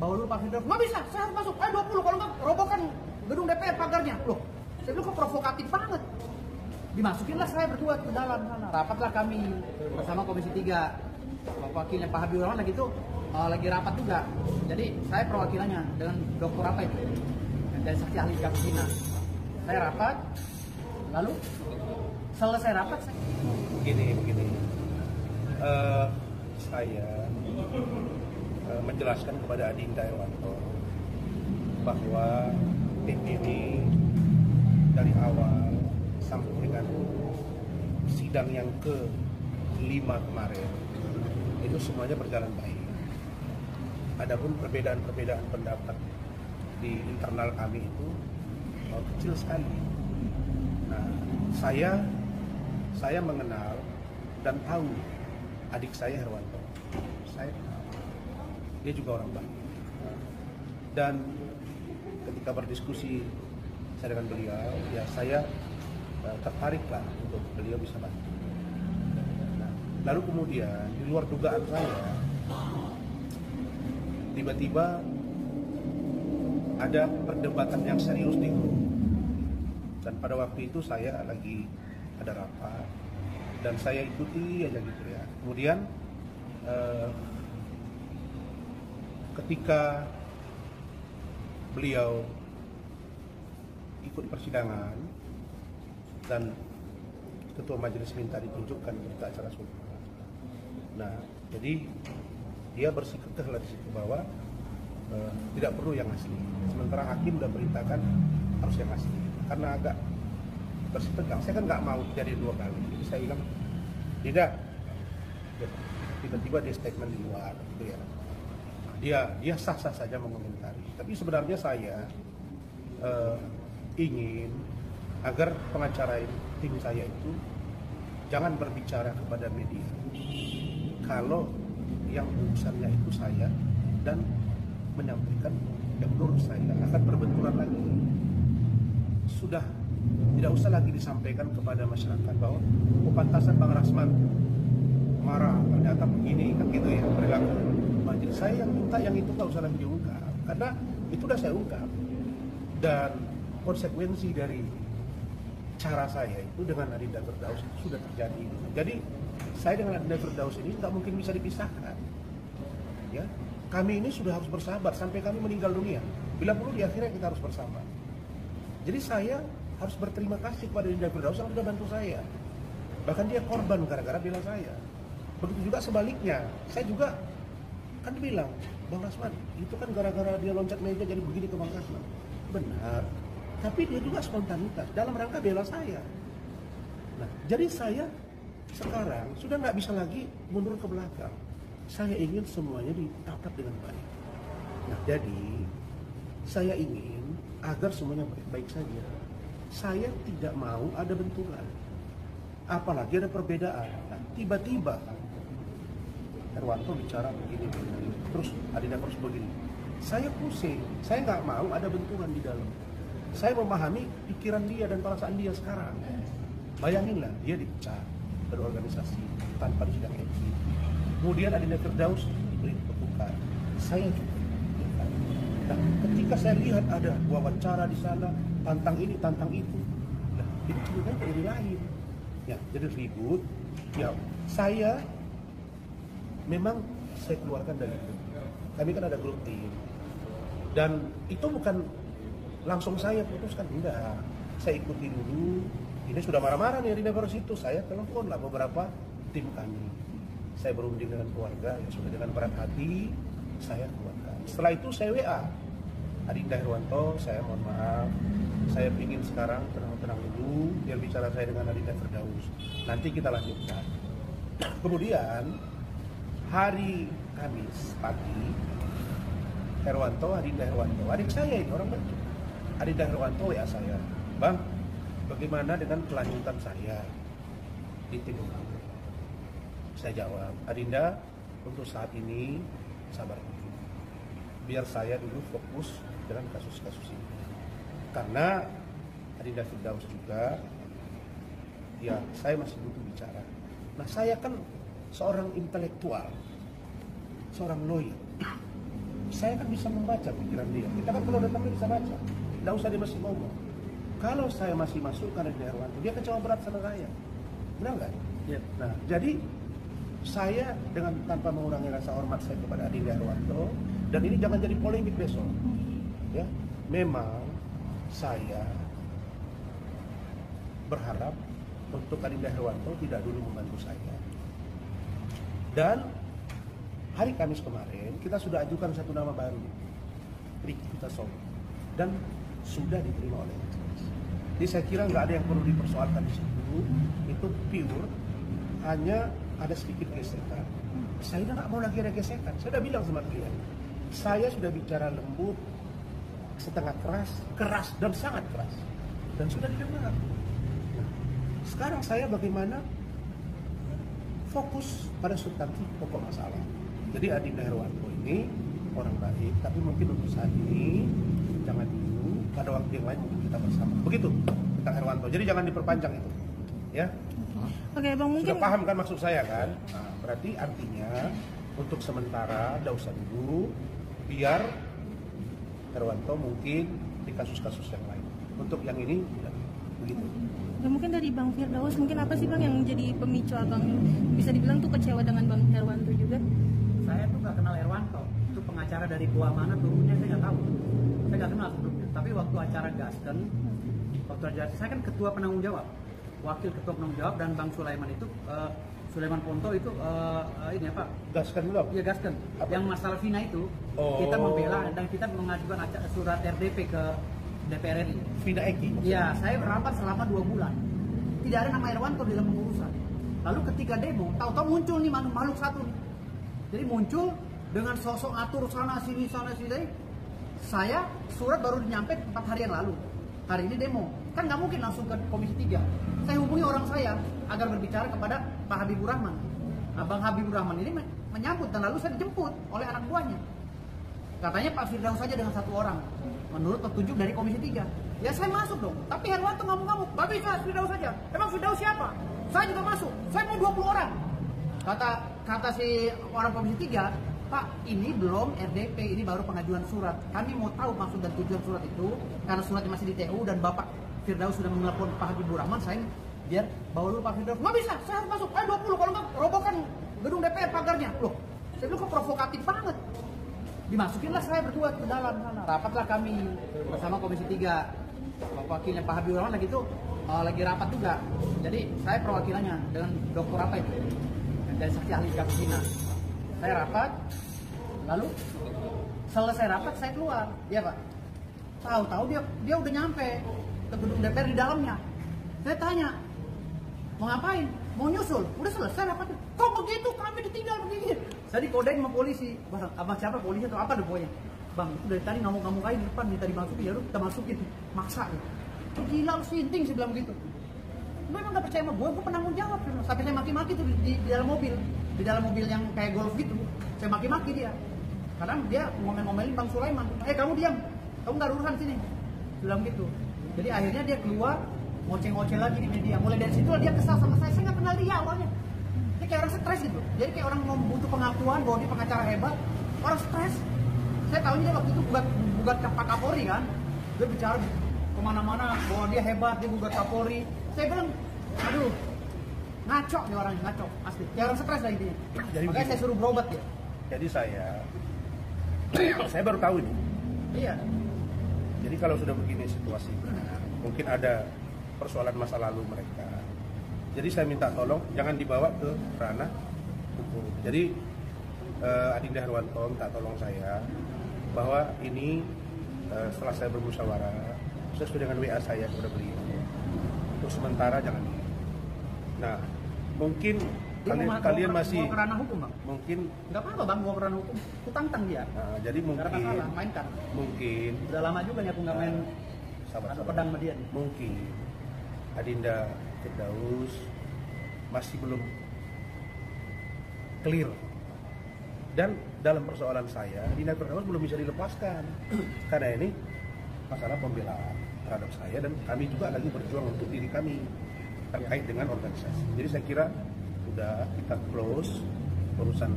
bawa dulu Pak Firdaus. Nggak bisa, saya harus masuk. 20, kalau nggak robohkan gedung DPR pagarnya. Loh, saya bilang kok provokatif banget. Dimasukinlah saya berdua ke dalam sana. Rapatlah kami bersama Komisi 3. Wakilnya Pak Habibur Rahman lagi itu lagi rapat juga. Jadi saya perwakilannya dengan dokter apa itu dari saksi ahli Jakpina. Saya rapat, lalu selesai rapat saya begini. Saya menjelaskan kepada Adinda Herwanto bahwa tim ini dari awal sampai dengan sidang yang ke-5 kemarin itu semuanya berjalan baik. Adapun perbedaan-perbedaan pendapat di internal kami itu kecil sekali. Nah, saya mengenal dan tahu adik saya Herwanto. Saya kenal. Dia juga orang baik. Dan ketika berdiskusi saya dengan beliau, ya saya tertariklah untuk beliau bisa bantu. Nah, lalu kemudian di luar dugaan saya, tiba-tiba ada perdebatan yang serius di grup. Dan pada waktu itu saya lagi ada rapat dan saya ikuti aja gitu ya. Kemudian ketika beliau ikut persidangan dan ketua majelis minta ditunjukkan berita acara sultan. Nah, jadi dia bersikukuh di situ bahwa tidak perlu yang asli. Sementara hakim sudah perintahkan harus yang asli. Karena agak bersitegang, saya kan nggak mau jadi 2 kali. Jadi saya bilang, tidak. Tiba-tiba dia statement di luar, gitu ya. Dia sah-sah saja mengomentari. Tapi sebenarnya saya ingin agar pengacara tim saya itu jangan berbicara kepada media kalau yang urusannya itu saya dan menyampaikan yang menurut saya akan berbenturan lagi. Sudah tidak usah lagi disampaikan kepada masyarakat bahwa pantasan Bang Rasman marah ternyata begini kan gitu ya perilaku majelis. Saya yang minta yang itu nggak usah lagi diungkap karena itu udah saya ungkap, dan konsekuensi dari cara saya itu dengan Adinda Firdaus itu sudah terjadi. Jadi saya dengan Adinda Firdaus ini nggak mungkin bisa dipisahkan. Ya, kami ini sudah harus bersahabat sampai kami meninggal dunia. Bila perlu di akhirnya kita harus bersama. Jadi saya harus berterima kasih kepada Adinda Firdaus yang sudah bantu saya. Bahkan dia korban gara-gara bela saya. Begitu juga sebaliknya, saya juga kan bilang, Bang Rasman, itu kan gara-gara dia loncat meja jadi begini ke Bang Rasman. Benar, tapi dia juga spontanitas dalam rangka bela saya. Nah, jadi saya sekarang sudah nggak bisa lagi mundur ke belakang. Saya ingin semuanya ditatap dengan baik. Nah, jadi saya ingin agar semuanya baik-baik saja. Saya tidak mau ada benturan, apalagi ada perbedaan. Nah, tiba-tiba Herwanto bicara begini, terus Adinda terus begini. Saya pusing, saya nggak mau ada benturan di dalam. Saya memahami pikiran dia dan perasaan dia sekarang. Bayanginlah, dia dipecat dari organisasi tanpa sidang etik. Kemudian Adinda Firdaus diberi pekukan. Saya juga. Nah, ketika saya lihat ada wawancara di sana, tantang ini, tantang itu, nah, itu ceritanya jadi lain. Ya, jadi ribut. Ya, saya memang saya keluarkan dari grup. Kami kan ada grup tim. Dan itu bukan langsung saya putuskan, enggak. Saya ikuti dulu. Ini sudah marah-marah nih di Firdaus itu. Saya telepon lah beberapa tim kami. Saya berunding dengan keluarga, ya sudah dengan berat hati saya keluarkan. Setelah itu saya WA Adinda Herwanto, saya mohon maaf, saya ingin sekarang tenang-tenang dulu biar bicara saya dengan Adinda Firdaus. Nanti kita lanjutkan. Kemudian hari Kamis pagi, Adinda Herwanto, adik saya ini orang Bandung. Adinda Herwanto WA saya, Bang, bagaimana dengan kelanjutan saya di tim hukum? Saya jawab, Adinda, untuk saat ini sabar dulu. Biar saya dulu fokus dengan kasus-kasus ini. Karena Adinda Firdaus juga, ya saya masih butuh bicara. Nah, saya kan seorang intelektual, seorang lawyer, saya kan bisa membaca pikiran dia. Kita kan kalau datang bisa baca. Tidak usah dia masih ngomong. Kalau saya masih masukkan Adinda Herwanto, dia kecewa berat sama saya. Benar nggak? Ya. Nah, jadi saya dengan tanpa mengurangi rasa hormat saya kepada Adinda Herwanto, dan ini jangan jadi polemik besok. Ya, memang saya berharap untuk Adinda Herwanto tidak dulu membantu saya. Dan hari Kamis kemarin kita sudah ajukan satu nama baru, Riki Kutasolo, dan sudah diterima oleh majelis. Jadi saya kira nggak ada yang perlu dipersoalkan di situ. Itu pure, hanya ada sedikit gesekan. Saya nggak mau lagi ada gesekan. Saya udah bilang sama dia, saya sudah bicara lembut, setengah keras dan sangat keras, dan sudah didengar. Nah, sekarang saya bagaimana fokus pada substansi pokok masalah. Jadi Adinda Herwanto ini orang baik, tapi mungkin untuk saat ini jangan dulu, pada waktu yang lain mungkin kita bersama. Begitu tentang Herwanto. Jadi jangan diperpanjang itu, ya. Oke, Bang, mungkin Sudah paham kan maksud saya kan? Nah, berarti artinya untuk sementara tidak usah dulu, biar Herwanto mungkin di kasus-kasus yang lain. Untuk yang ini tidak begitu. ya, mungkin dari Bang Firdaus, mungkin apa sih Bang yang jadi pemicu Abang bisa dibilang tuh kecewa dengan Bang Herwanto juga? Saya tuh nggak kenal Herwanto. Itu pengacara dari gua mana turunnya saya nggak tahu. Saya nggak kenal sebelumnya. Tapi waktu acara Gasken, saya kan ketua penanggung jawab, wakil ketua penanggung jawab, dan Bang Sulaiman itu Sulaiman Ponto itu ini apa? Gaskan dulu. Iya, Gasken. Apa? Yang masalah Vina itu kita membela dan kita mengajukan surat RDP ke DPR RI. Vina Eki. Iya, saya rapat selama 2 bulan. Tidak ada nama Herwanto di dalam pengurusan. Lalu ketika demo, tahu-tahu muncul nih makhluk satu nih. Jadi muncul dengan sosok atur sana sini. Saya surat baru nyampe 4 hari yang lalu. Hari ini demo. Kan nggak mungkin langsung ke Komisi 3. Saya hubungi orang saya agar berbicara kepada Pak Habibur Rahman. Nah, Bang Habibur Rahman ini menyambut, dan lalu saya dijemput oleh anak buahnya. Katanya Pak Firdaus saja dengan 1 orang, menurut petunjuk dari Komisi 3. Ya saya masuk dong, tapi Herwanto ngamuk-ngamuk. Gak bisa, Firdaus saja. Emang Firdaus siapa? Saya juga masuk, saya mau 20 orang. Kata si orang Komisi 3, Pak, ini belum RDP, ini baru pengajuan surat. Kami mau tahu maksud dan tujuan surat itu, karena suratnya masih di TU dan Bapak Firdaus sudah menelpon Pak Habibur Rahman, saya biar bawa dulu Pak Firdaus. Nggak bisa, saya harus masuk. Ayo 20, kalau nggak robohkan gedung DPR pagarnya. Loh, saya bilang kok provokatif banget. Dimasukinlah saya berdua ke dalam sana. Rapatlah kami bersama Komisi 3. Wakilnya Pak Habibur Rahman lagi itu lagi rapat juga. Jadi saya perwakilannya dengan dokter apa itu? Dari saksi ahli kasus Vina. Saya rapat, lalu selesai rapat saya keluar. Iya Pak. Tahu-tahu dia udah nyampe ke gedung DPR di dalamnya. Saya tanya, mau ngapain? Mau nyusul? Udah selesai rapatnya. Kok begitu? Kami ditinggal begini. Saya dikodein sama polisi. Bang, apa siapa polisi atau apa deh pokoknya. Bang, itu dari tadi ngomong-ngomong aja di depan, minta dimasukin, ya udah kita masukin. Maksa. Gila lu sinting, saya bilang begitu. Gue emang gak percaya sama gue penanggung jawab. Sampai saya maki-maki tuh di dalam mobil. Di dalam mobil yang kayak golf gitu. Saya maki-maki dia. Karena dia ngomel-ngomelin Bang Sulaiman. Kamu diam. Kamu gak ada urusan sini. Bilang gitu. Jadi akhirnya dia keluar, ngoceh-ngoceh lagi di media. Mulai dari situ dia kesal sama saya nggak kenal dia awalnya. Dia kayak orang stres gitu. Jadi kayak orang mau butuh pengakuan bahwa dia pengacara hebat. Orang stres. Saya tahu dia waktu itu gugat ke Pak Kapolri kan. Dia bicara kemana-mana bahwa dia hebat, dia gugat Kapolri. Saya bilang, aduh, ngaco dia orangnya, ngaco. Asli. Kayak orang stres lah intinya. Jadi makanya saya suruh berobat ya. Jadi saya baru tahu ini. Iya. Jadi kalau sudah begini situasinya, mungkin ada persoalan masa lalu mereka. Jadi saya minta tolong jangan dibawa ke ranah hukum. Jadi Adinda Herwanto minta tolong saya bahwa ini setelah saya bermusyawarah sesuai dengan WA saya kepada beliau, untuk sementara jangan. Nah, mungkin kalian masih mau ke ranah hukum, Bang? Mungkin nggak apa-apa Bang, mau ke ranah hukum. Aku tantang dia. Nah, jadi mungkin salah, mainkan. Mungkin udah lama juga nih aku nggak main sahabat pedang sama dia nih. Mungkin Adinda Firdaus masih belum clear, dan dalam persoalan saya Adinda Firdaus belum bisa dilepaskan karena ini masalah pembelaan terhadap saya, dan kami juga lagi berjuang untuk diri kami terkait dengan organisasi. Jadi saya kira udah kita close urusan